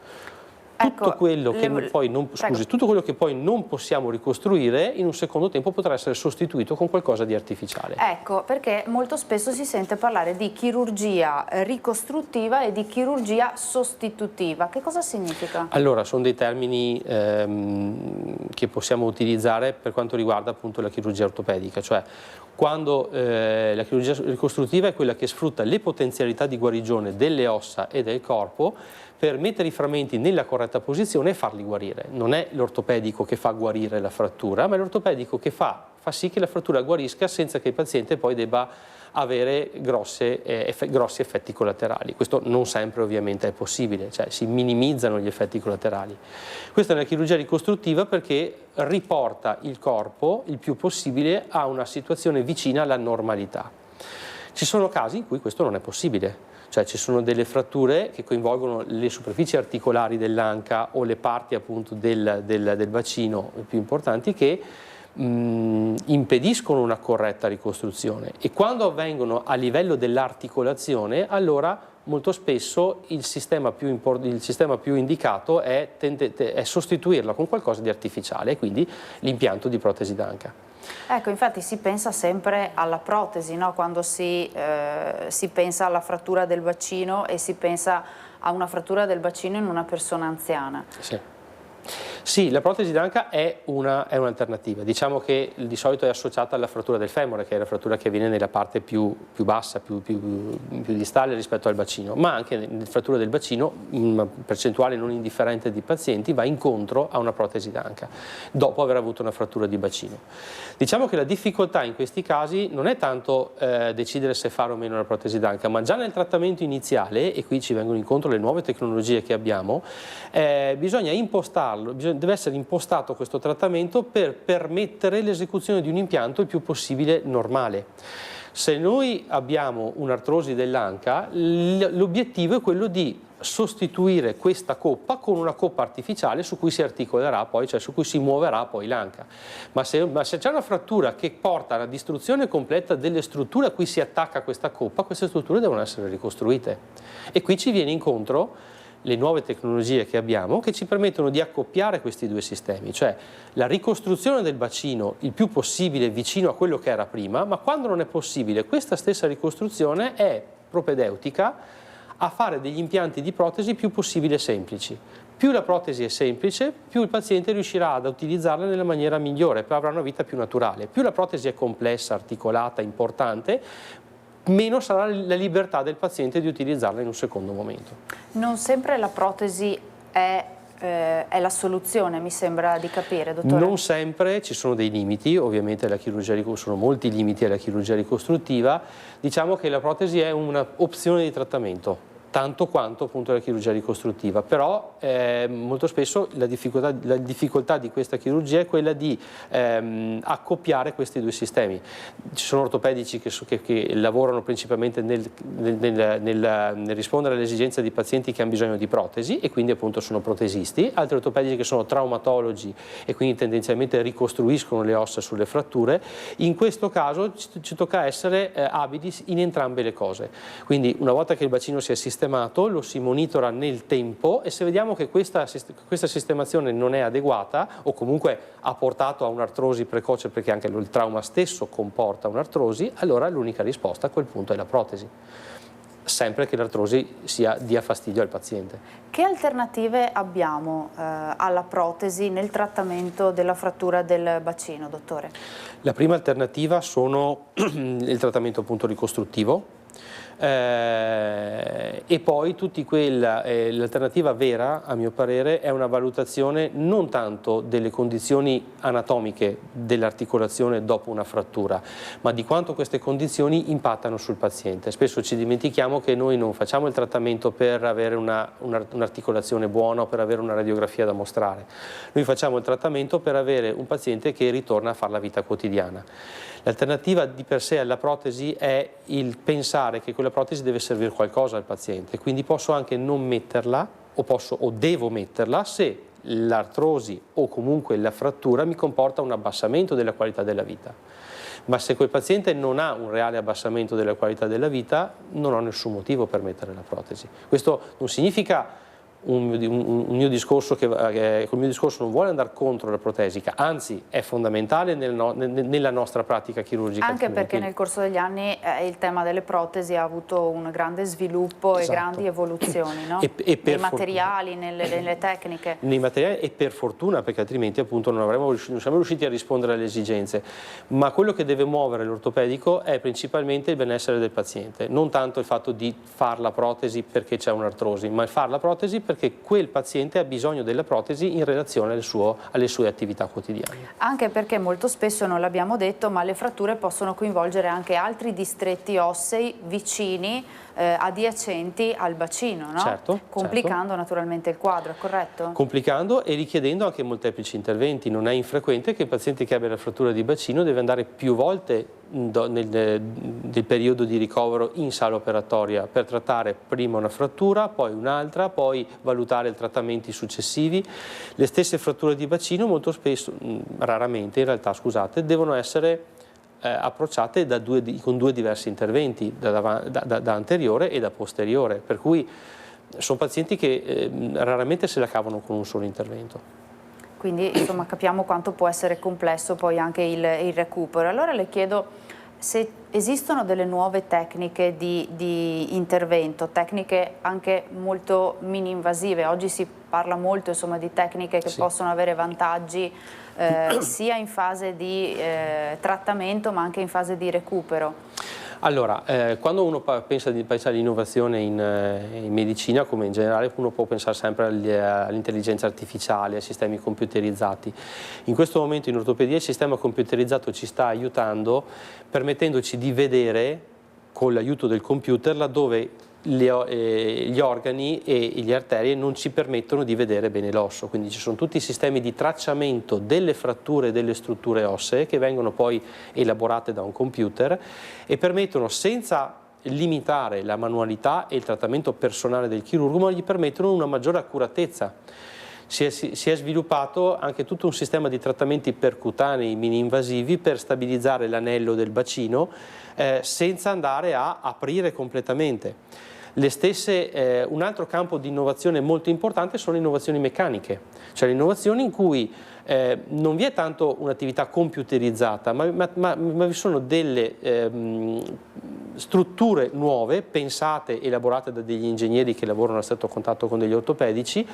Tutto quello che poi non possiamo ricostruire, in un secondo tempo potrà essere sostituito con qualcosa di artificiale. Ecco, perché molto spesso si sente parlare di chirurgia ricostruttiva e di chirurgia sostitutiva. Che cosa significa? Allora, sono dei termini che possiamo utilizzare per quanto riguarda appunto la chirurgia ortopedica, cioè quando la chirurgia ricostruttiva è quella che sfrutta le potenzialità di guarigione delle ossa e del corpo per mettere i frammenti nella corretta posizione e farli guarire. Non è l'ortopedico che fa guarire la frattura, ma è l'ortopedico che fa sì che la frattura guarisca senza che il paziente poi debba avere grossi effetti collaterali. Questo non sempre ovviamente è possibile, cioè si minimizzano gli effetti collaterali. Questa è una chirurgia ricostruttiva perché riporta il corpo il più possibile a una situazione vicina alla normalità. Ci sono casi in cui questo non è possibile. Cioè ci sono delle fratture che coinvolgono le superfici articolari dell'anca o le parti appunto del bacino più importanti, che impediscono una corretta ricostruzione, e quando avvengono a livello dell'articolazione, allora molto spesso il sistema più indicato è sostituirla con qualcosa di artificiale, e quindi l'impianto di protesi d'anca. Ecco, infatti si pensa sempre alla protesi, no? Quando si pensa alla frattura del bacino e si pensa a una frattura del bacino in una persona anziana. Sì, la protesi d'anca è un'alternativa. Diciamo che di solito è associata alla frattura del femore, che è la frattura che avviene nella parte più bassa, più distale rispetto al bacino, ma anche nella frattura del bacino una percentuale non indifferente di pazienti va incontro a una protesi d'anca dopo aver avuto una frattura di bacino. Diciamo che la difficoltà in questi casi non è tanto decidere se fare o meno una protesi d'anca, ma già nel trattamento iniziale, e qui ci vengono incontro le nuove tecnologie che abbiamo, bisogna impostarlo, deve essere impostato questo trattamento per permettere l'esecuzione di un impianto il più possibile normale. Se noi abbiamo un'artrosi dell'anca, l'obiettivo è quello di sostituire questa coppa con una coppa artificiale su cui si articolerà poi, cioè su cui si muoverà poi l'anca. Ma se c'è una frattura che porta alla distruzione completa delle strutture a cui si attacca questa coppa, queste strutture devono essere ricostruite. E qui ci viene incontro le nuove tecnologie che abbiamo che ci permettono di accoppiare questi due sistemi, cioè la ricostruzione del bacino il più possibile vicino a quello che era prima, ma quando non è possibile questa stessa ricostruzione è propedeutica a fare degli impianti di protesi più possibile semplici. Più la protesi è semplice, più il paziente riuscirà ad utilizzarla nella maniera migliore, avrà una vita più naturale. Più la protesi è complessa, articolata, importante, meno sarà la libertà del paziente di utilizzarla in un secondo momento. Non sempre la protesi è la soluzione, mi sembra di capire, dottore. Non sempre, ci sono dei limiti, ovviamente alla chirurgia, sono molti limiti alla chirurgia ricostruttiva. Diciamo che la protesi è un'opzione di trattamento, tanto quanto appunto la chirurgia ricostruttiva, però molto spesso la difficoltà di questa chirurgia è quella di accoppiare questi due sistemi. Ci sono ortopedici che lavorano principalmente nel rispondere alle esigenze di pazienti che hanno bisogno di protesi e quindi appunto sono protesisti, altri ortopedici che sono traumatologi e quindi tendenzialmente ricostruiscono le ossa sulle fratture. In questo caso ci tocca essere abili in entrambe le cose, quindi una volta che il bacino si è sistemato lo si monitora nel tempo e se vediamo che questa sistemazione non è adeguata o comunque ha portato a un'artrosi precoce, perché anche il trauma stesso comporta un'artrosi, allora l'unica risposta a quel punto è la protesi, sempre che l'artrosi dia fastidio al paziente. Che alternative abbiamo alla protesi nel trattamento della frattura del bacino, dottore? La prima alternativa sono il trattamento appunto ricostruttivo, e poi l'alternativa vera, a mio parere, è una valutazione non tanto delle condizioni anatomiche dell'articolazione dopo una frattura, ma di quanto queste condizioni impattano sul paziente. Spesso ci dimentichiamo che noi non facciamo il trattamento per avere un'articolazione buona o per avere una radiografia da mostrare. Noi facciamo il trattamento per avere un paziente che ritorna a fare la vita quotidiana. L'alternativa di per sé alla protesi è il pensare che quella protesi deve servire qualcosa al paziente, quindi posso anche non metterla o devo metterla se l'artrosi o comunque la frattura mi comporta un abbassamento della qualità della vita. Ma se quel paziente non ha un reale abbassamento della qualità della vita, non ho nessun motivo per mettere la protesi. Questo non significa col mio discorso non vuole andare contro la protesica, anzi è fondamentale nella nostra pratica chirurgica. Anche perché nel corso degli anni il tema delle protesi ha avuto un grande sviluppo e grandi evoluzioni, no? Nei materiali, nelle tecniche. Nei materiali e per fortuna, perché altrimenti appunto non siamo riusciti a rispondere alle esigenze. Ma quello che deve muovere l'ortopedico è principalmente il benessere del paziente, non tanto il fatto di fare la protesi perché c'è un'artrosi, ma fare la protesi perché quel paziente ha bisogno della protesi in relazione alle sue attività quotidiane. Anche perché molto spesso, non l'abbiamo detto, ma le fratture possono coinvolgere anche altri distretti ossei vicini, adiacenti al bacino, no? Certo, complicando naturalmente il quadro, corretto? Complicando e richiedendo anche molteplici interventi. Non è infrequente che il paziente che abbia la frattura di bacino deve andare più volte nel periodo di ricovero in sala operatoria per trattare prima una frattura, poi un'altra, poi valutare i trattamenti successivi. Le stesse fratture di bacino molto spesso, raramente in realtà, scusate, devono essere approcciate con due diversi interventi, da anteriore e da posteriore, per cui sono pazienti che raramente se la cavano con un solo intervento. Quindi insomma capiamo quanto può essere complesso poi anche il recupero. Allora le chiedo se esistono delle nuove tecniche di intervento, tecniche anche molto mini-invasive. Oggi si parla molto insomma di tecniche che possono avere vantaggi sia in fase di trattamento ma anche in fase di recupero. Allora, quando uno pensa all'innovazione in medicina, come in generale, uno può pensare sempre all'intelligenza artificiale, ai sistemi computerizzati. In questo momento in ortopedia il sistema computerizzato ci sta aiutando, permettendoci di vedere con l'aiuto del computer laddove gli organi e gli arterie non ci permettono di vedere bene l'osso, quindi ci sono tutti i sistemi di tracciamento delle fratture e delle strutture ossee che vengono poi elaborate da un computer e permettono, senza limitare la manualità e il trattamento personale del chirurgo, ma gli permettono una maggiore accuratezza. si è sviluppato anche tutto un sistema di trattamenti percutanei mini-invasivi per stabilizzare l'anello del bacino senza andare a aprire completamente. Un altro campo di innovazione molto importante sono le innovazioni meccaniche, cioè le innovazioni in cui non vi è tanto un'attività computerizzata, ma vi sono delle strutture nuove, pensate, elaborate da degli ingegneri che lavorano a stretto contatto con degli ortopedici,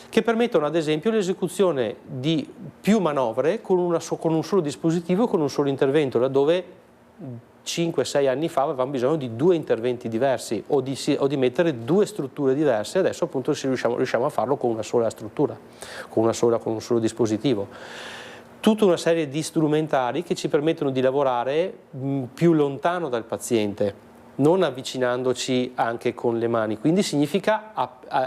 che permettono ad esempio l'esecuzione di più manovre con un solo dispositivo e con un solo intervento, laddove 5-6 anni fa avevamo bisogno di 2 interventi diversi o di mettere 2 strutture diverse. Adesso appunto riusciamo a farlo con una sola struttura, con un solo dispositivo. Tutta una serie di strumentali che ci permettono di lavorare più lontano dal paziente, non avvicinandoci anche con le mani, quindi significa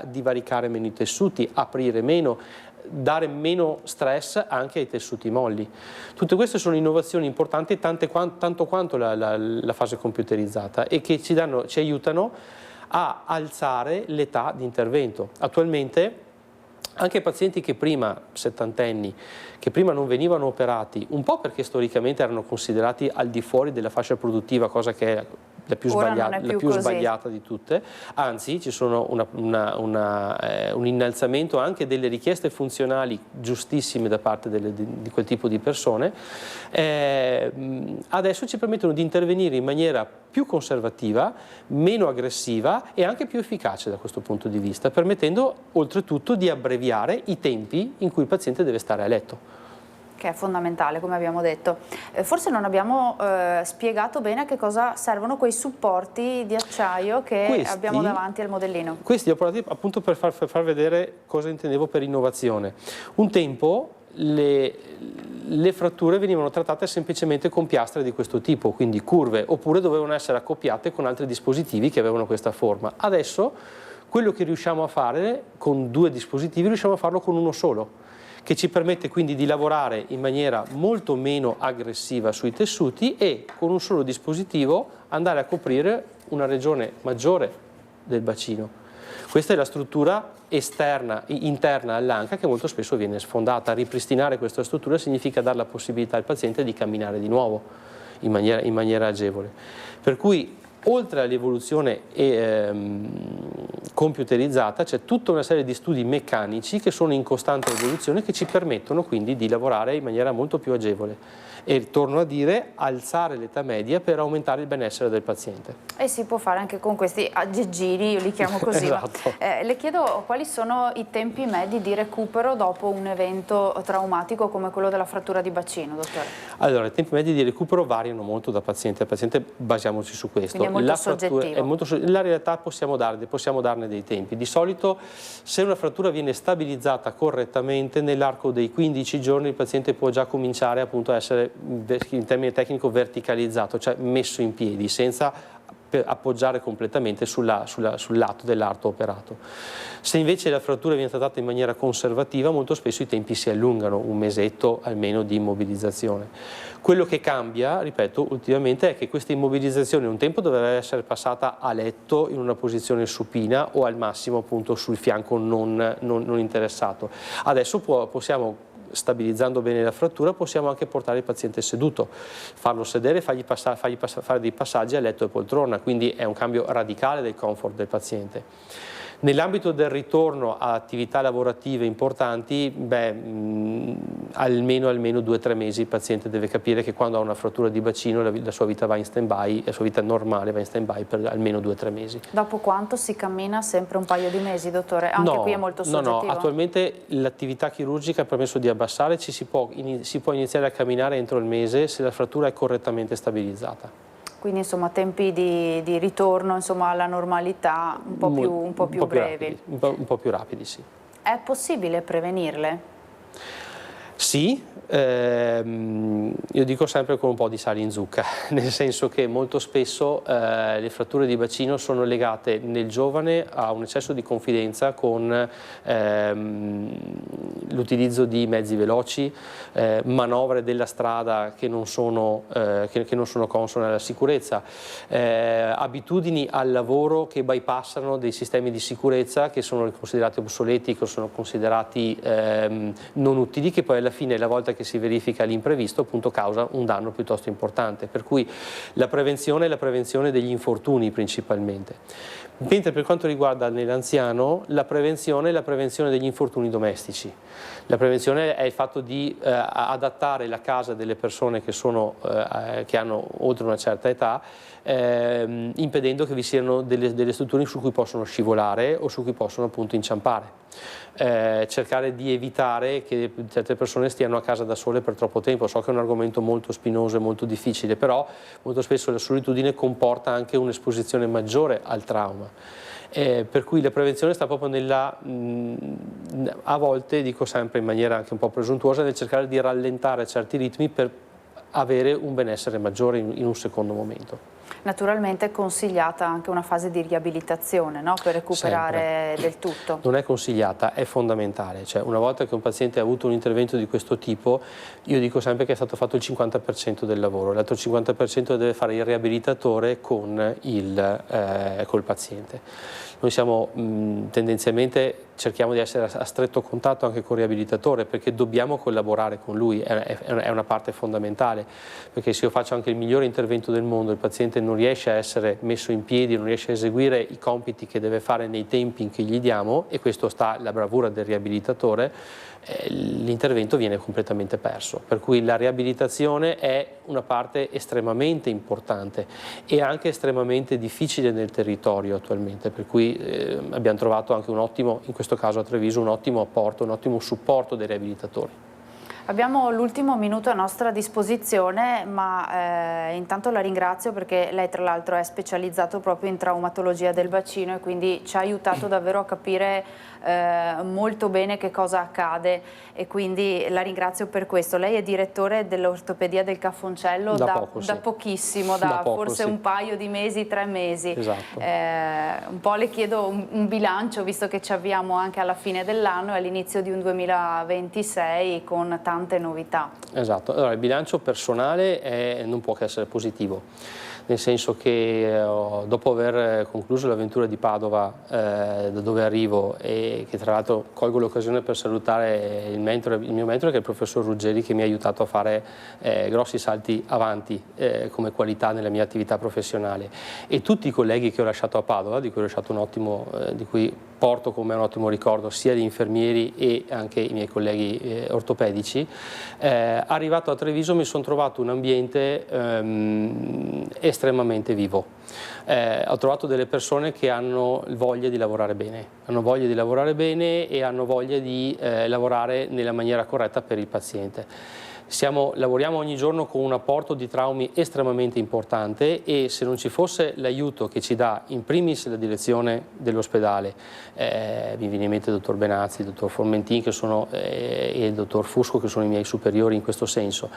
divaricare meno i tessuti, aprire meno, dare meno stress anche ai tessuti molli. Tutte queste sono innovazioni importanti tanto quanto la fase computerizzata e che ci aiutano a alzare l'età di intervento. Attualmente anche pazienti che prima, settantenni, che prima non venivano operati, un po' perché storicamente erano considerati al di fuori della fascia produttiva, cosa che è la più sbagliata di tutte, anzi ci sono un innalzamento anche delle richieste funzionali giustissime da parte di quel tipo di persone, adesso ci permettono di intervenire in maniera più conservativa, meno aggressiva e anche più efficace da questo punto di vista, permettendo oltretutto di abbreviare i tempi in cui il paziente deve stare a letto. Che è fondamentale, come abbiamo detto. Forse non abbiamo spiegato bene a che cosa servono quei supporti di acciaio che abbiamo davanti al modellino. Questi li ho portati appunto per far vedere cosa intendevo per innovazione. Un tempo le fratture venivano trattate semplicemente con piastre di questo tipo, quindi curve, oppure dovevano essere accoppiate con altri dispositivi che avevano questa forma. Adesso quello che riusciamo a fare con 2 dispositivi riusciamo a farlo con uno solo, che ci permette quindi di lavorare in maniera molto meno aggressiva sui tessuti e con un solo dispositivo andare a coprire una regione maggiore del bacino. Questa è la struttura interna all'anca che molto spesso viene sfondata. Ripristinare questa struttura significa dare la possibilità al paziente di camminare di nuovo in maniera agevole. Per cui oltre all'evoluzione computerizzata c'è tutta una serie di studi meccanici che sono in costante evoluzione, che ci permettono quindi di lavorare in maniera molto più agevole e, torno a dire, alzare l'età media per aumentare il benessere del paziente. E si può fare anche con questi aggeggini, io li chiamo così. Esatto. Le chiedo quali sono i tempi medi di recupero dopo un evento traumatico come quello della frattura di bacino, dottore? Allora, i tempi medi di recupero variano molto da paziente a paziente, basiamoci su questo. Quindi è molto soggettivo. La realtà possiamo darne dei tempi. Di solito, se una frattura viene stabilizzata correttamente, nell'arco dei 15 giorni il paziente può già cominciare appunto a essere, in termine tecnico, verticalizzato, cioè messo in piedi, senza appoggiare completamente sul lato dell'arto operato. Se invece la frattura viene trattata in maniera conservativa, molto spesso i tempi si allungano, un mesetto almeno di immobilizzazione. Quello che cambia, ripeto, ultimamente è che questa immobilizzazione un tempo doveva essere passata a letto in una posizione supina o al massimo appunto sul fianco non interessato. Adesso possiamo, stabilizzando bene la frattura, possiamo anche portare il paziente seduto, farlo sedere, fargli fare dei passaggi a letto e poltrona, quindi è un cambio radicale del comfort del paziente. Nell'ambito del ritorno a attività lavorative importanti, almeno 2-3 mesi il paziente deve capire che quando ha una frattura di bacino la sua vita va in stand-by, la sua vita normale va in stand-by per almeno 2-3 mesi. Dopo quanto si cammina? Sempre un paio di mesi, dottore? Anche qui è molto soggettivo. No, attualmente l'attività chirurgica ha permesso di abbassare, si può iniziare a camminare entro il mese se la frattura è correttamente stabilizzata. Quindi insomma tempi di ritorno alla normalità un po' più brevi. Un po' più rapidi, sì. È possibile prevenirle? Sì, io dico sempre con un po' di sale in zucca, nel senso che molto spesso le fratture di bacino sono legate nel giovane a un eccesso di confidenza con l'utilizzo di mezzi veloci, manovre della strada che non sono consone alla sicurezza, abitudini al lavoro che bypassano dei sistemi di sicurezza che sono considerati obsoleti, che sono considerati non utili, che poi alla fine, la volta che si verifica l'imprevisto, appunto causa un danno piuttosto importante. Per cui la prevenzione è la prevenzione degli infortuni principalmente. Mentre per quanto riguarda nell'anziano, la prevenzione è la prevenzione degli infortuni domestici. La prevenzione è il fatto di adattare la casa delle persone che hanno oltre una certa età, impedendo che vi siano delle strutture su cui possono scivolare o su cui possono appunto inciampare. Cercare di evitare che certe persone stiano a casa da sole per troppo tempo. So che è un argomento molto spinoso e molto difficile, però molto spesso la solitudine comporta anche un'esposizione maggiore al trauma. Per cui la prevenzione sta proprio a volte, dico sempre in maniera anche un po' presuntuosa, nel cercare di rallentare certi ritmi per avere un benessere maggiore in un secondo momento. Naturalmente è consigliata anche una fase di riabilitazione, no? Per recuperare del tutto. Non è consigliata, è fondamentale. Cioè, una volta che un paziente ha avuto un intervento di questo tipo, io dico sempre che è stato fatto il 50% del lavoro, l'altro 50% deve fare il riabilitatore col paziente. Noi siamo tendenzialmente cerchiamo di essere a stretto contatto anche con il riabilitatore, perché dobbiamo collaborare con lui, è una parte fondamentale, perché se io faccio anche il migliore intervento del mondo, il paziente non riesce a essere messo in piedi, non riesce a eseguire i compiti che deve fare nei tempi che gli diamo, e questo sta alla bravura del riabilitatore, l'intervento viene completamente perso. Per cui la riabilitazione è una parte estremamente importante e anche estremamente difficile nel territorio attualmente, per cui abbiamo trovato anche un ottimo, in questo caso a Treviso, un ottimo apporto, un ottimo supporto dei riabilitatori. Abbiamo l'ultimo minuto a nostra disposizione, ma intanto la ringrazio perché lei tra l'altro è specializzato proprio in traumatologia del bacino e quindi ci ha aiutato davvero a capire molto bene che cosa accade, e quindi la ringrazio per questo. Lei è direttore dell'ortopedia del Cafoncello da pochissimo, forse un paio di mesi, 3 mesi. Esatto. Un po' le chiedo un bilancio, visto che ci avviamo anche alla fine dell'anno e all'inizio di un 2026 con tante novità. Esatto, allora il bilancio personale non può che essere positivo, nel senso che dopo aver concluso l'avventura di Padova, da dove arrivo, e che tra l'altro colgo l'occasione per salutare il mio mentore che è il professor Ruggeri, che mi ha aiutato a fare grossi salti avanti come qualità nella mia attività professionale, e tutti i colleghi che ho lasciato a Padova, di cui ho lasciato di cui porto come un ottimo ricordo sia gli infermieri e anche i miei colleghi ortopedici. Arrivato a Treviso mi sono trovato un ambiente estremamente vivo. Ho trovato delle persone che hanno voglia di lavorare bene, e hanno voglia di lavorare nella maniera corretta per il paziente. Lavoriamo ogni giorno con un apporto di traumi estremamente importante, e se non ci fosse l'aiuto che ci dà in primis la direzione dell'ospedale, mi viene in mente il dottor Benazzi, il dottor Formentin e il dottor Fusco, che sono i miei superiori in questo senso,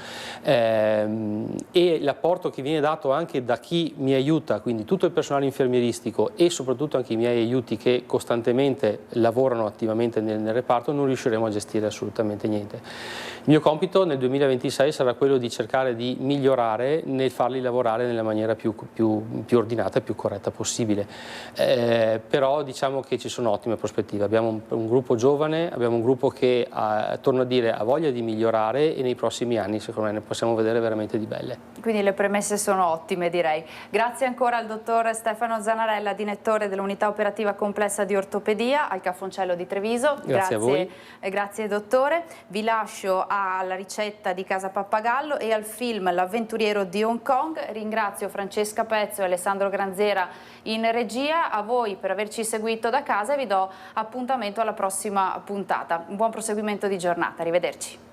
e l'apporto che viene dato anche da chi mi aiuta, quindi tutto il personale infermieristico e soprattutto anche i miei aiuti che costantemente lavorano attivamente nel reparto, non riusciremo a gestire assolutamente niente. Il mio compito nel 2026 sarà quello di cercare di migliorare nel farli lavorare nella maniera più ordinata e più corretta possibile, però diciamo che ci sono ottime prospettive. Abbiamo un gruppo giovane, abbiamo un gruppo che torno a dire, ha voglia di migliorare, e nei prossimi anni secondo me ne possiamo vedere veramente di belle. Quindi le premesse sono ottime, direi. Grazie ancora al dottor Stefano Zanarella, direttore dell'unità operativa complessa di ortopedia al Cafoncello di Treviso. Grazie a voi. Grazie dottore. Vi lascio alla ricetta di Casa Pappagallo e al film L'avventuriero di Hong Kong. Ringrazio Francesca Pezzo e Alessandro Granzera in regia, a voi per averci seguito da casa, e vi do appuntamento alla prossima puntata. Un buon proseguimento di giornata, arrivederci.